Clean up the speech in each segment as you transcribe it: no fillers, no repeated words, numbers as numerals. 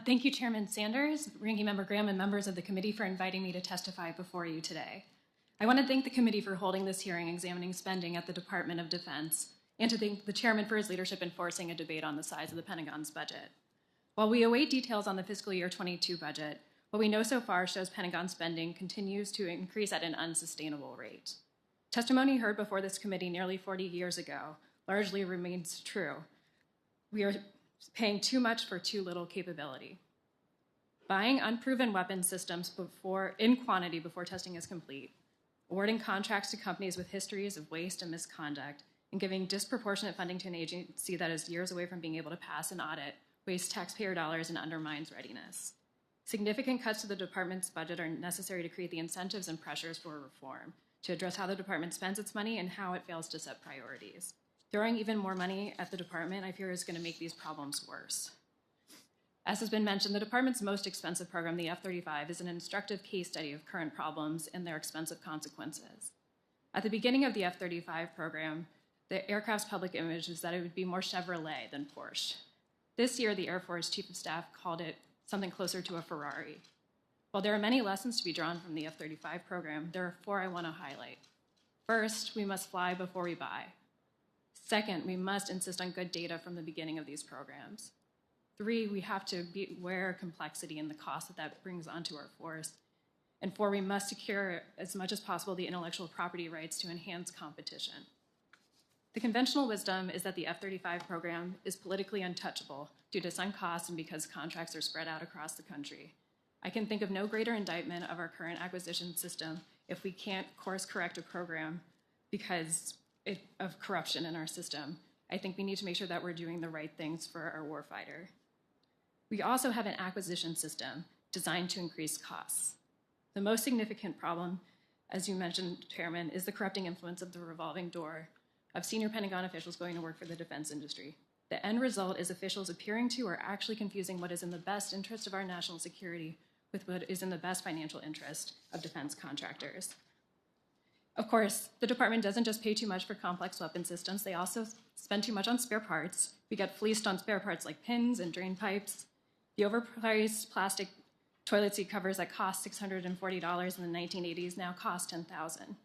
Thank you, Chairman Sanders, Ranking Member Graham, and members of the committee for inviting me to testify before you today. I want to thank the committee for holding this hearing examining spending at the Department of Defense, and to thank the chairman for his leadership in forcing a debate on the size of the Pentagon's budget. While we await details on the fiscal year 22 budget, what we know so far shows Pentagon spending continues to increase at an unsustainable rate. Testimony heard before this committee nearly 40 years ago largely remains true. We are paying too much for too little capability. Buying unproven weapon systems in quantity before testing is complete, awarding contracts to companies with histories of waste and misconduct, and giving disproportionate funding to an agency that is years away from being able to pass an audit wastes taxpayer dollars and undermines readiness. Significant cuts to the department's budget are necessary to create the incentives and pressures for reform, to address how the department spends its money and how it fails to set priorities. Throwing even more money at the department, I fear, is going to make these problems worse. As has been mentioned, the department's most expensive program, the F-35, is an instructive case study of current problems and their expensive consequences. At the beginning of the F-35 program, the aircraft's public image is that it would be more Chevrolet than Porsche. This year, the Air Force Chief of Staff called it something closer to a Ferrari. While there are many lessons to be drawn from the F-35 program, there are 4 I want to highlight. First, we must fly before we buy. Second, we must insist on good data from the beginning of these programs. 3, we have to be aware of complexity and the cost that brings onto our force. And 4, we must secure as much as possible the intellectual property rights to enhance competition. The conventional wisdom is that the F-35 program is politically untouchable due to sunk costs and because contracts are spread out across the country. I can think of no greater indictment of our current acquisition system if we can't course correct a program because of corruption in our system. I think we need to make sure that we're doing the right things for our warfighter. We also have an acquisition system designed to increase costs. The most significant problem, as you mentioned, Chairman, is the corrupting influence of the revolving door of senior Pentagon officials going to work for the defense industry. The end result is officials appearing to or actually confusing what is in the best interest of our national security with what is in the best financial interest of defense contractors. Of course, the department doesn't just pay too much for complex weapon systems, they also spend too much on spare parts. We get fleeced on spare parts like pins and drain pipes. The overpriced plastic toilet seat covers that cost $640 in the 1980s now cost $10,000.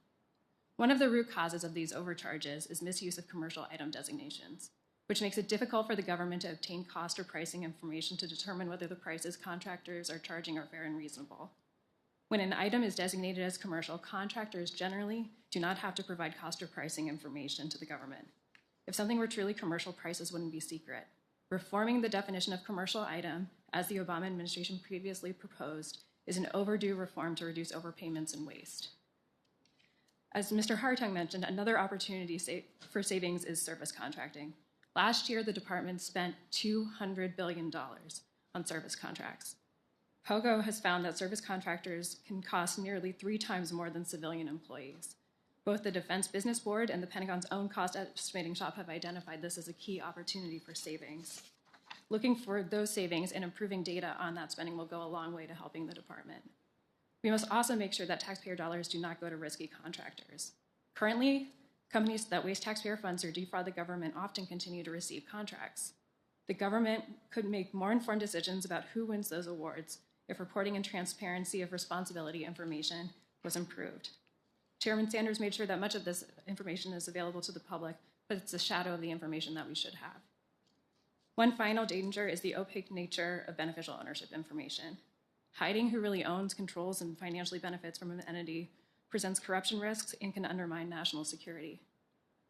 One of the root causes of these overcharges is misuse of commercial item designations, which makes it difficult for the government to obtain cost or pricing information to determine whether the prices contractors are charging are fair and reasonable. When an item is designated as commercial, contractors generally do not have to provide cost or pricing information to the government. If something were truly commercial, prices wouldn't be secret. Reforming the definition of commercial item, as the Obama administration previously proposed, is an overdue reform to reduce overpayments and waste. As Mr. Hartung mentioned, another opportunity for savings is service contracting. Last year, the department spent $200 billion on service contracts. POGO has found that service contractors can cost nearly 3 times more than civilian employees. Both the Defense Business Board and the Pentagon's own cost estimating shop have identified this as a key opportunity for savings. Looking for those savings and improving data on that spending will go a long way to helping the department. We must also make sure that taxpayer dollars do not go to risky contractors. Currently, companies that waste taxpayer funds or defraud the government often continue to receive contracts. The government could make more informed decisions about who wins those awards if reporting and transparency of responsibility information was improved. Chairman Sanders made sure that much of this information is available to the public, but it's a shadow of the information that we should have. One final danger is the opaque nature of beneficial ownership information. Hiding who really owns, controls, and financially benefits from an entity presents corruption risks and can undermine national security.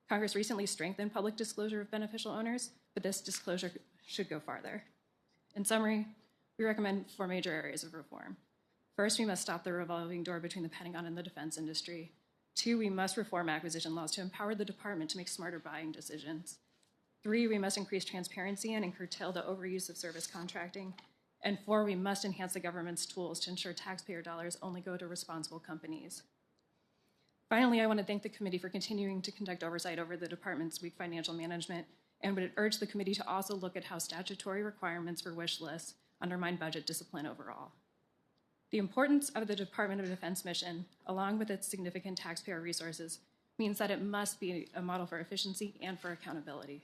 Congress recently strengthened public disclosure of beneficial owners, but this disclosure should go farther. In summary, we recommend 4 major areas of reform. First, we must stop the revolving door between the Pentagon and the defense industry. 2, we must reform acquisition laws to empower the department to make smarter buying decisions. 3, we must increase transparency and curtail the overuse of service contracting. And 4, we must enhance the government's tools to ensure taxpayer dollars only go to responsible companies. Finally, I want to thank the committee for continuing to conduct oversight over the department's weak financial management and would urge the committee to also look at how statutory requirements for wish lists undermine budget discipline overall. The importance of the Department of Defense mission, along with its significant taxpayer resources, means that it must be a model for efficiency and for accountability.